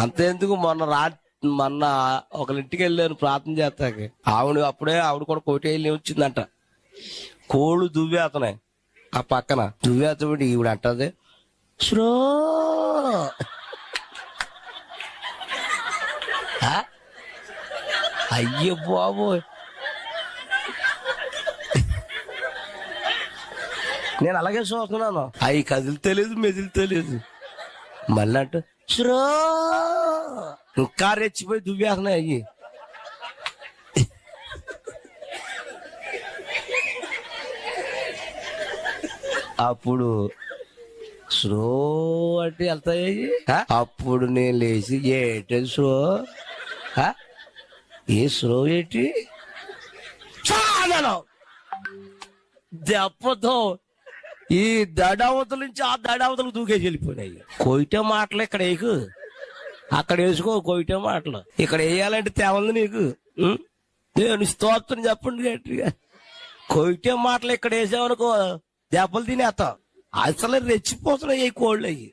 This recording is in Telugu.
అంతెందుకు మొన్న ఒకరింటికి వెళ్ళాను ప్రార్థన చేస్తాకి. ఆవిడ కూడా కోటి వెళ్ళి వచ్చిందంట. కోళ్ళు దువ్వేతనాయి ఆ పక్కన. దువ్వేతబడి ఈవిడ అంటది శ్రో అయ్యో బాబోయ్. నేను అలాగే చూస్తున్నాను. అవి కదిలితేలేదు మెదిలితేలేదు. మళ్ళీ అంటూ శ్రో ఇంకా రెచ్చిపోయి దువ్వేస్తున్నాయి అయ్యి. అప్పుడు స్లో అంటే వెళ్తాయి. అప్పుడు నేను లేచి ఏంటి స్లో, ఏ స్లో ఏంటి దెబ్బతో ఈ దడావతల నుంచి ఆ దడావతలకు దూకేసి వెళ్ళిపోయినాయి. కొయిటే మాటలు ఇక్కడ వేయకు, అక్కడ వేసుకో. కొయిటే మాటలు ఇక్కడ వేయాలంటే తేవంది నీకు. నేను స్తోత్రం చెప్పండి గట్టిగా. కొయిటే మాటలు ఇక్కడ వేసామనుకో దెబ్బలు తినేస్తాం. అసలు రెచ్చిపోతున్నాయి కోళ్ళు అయ్యి.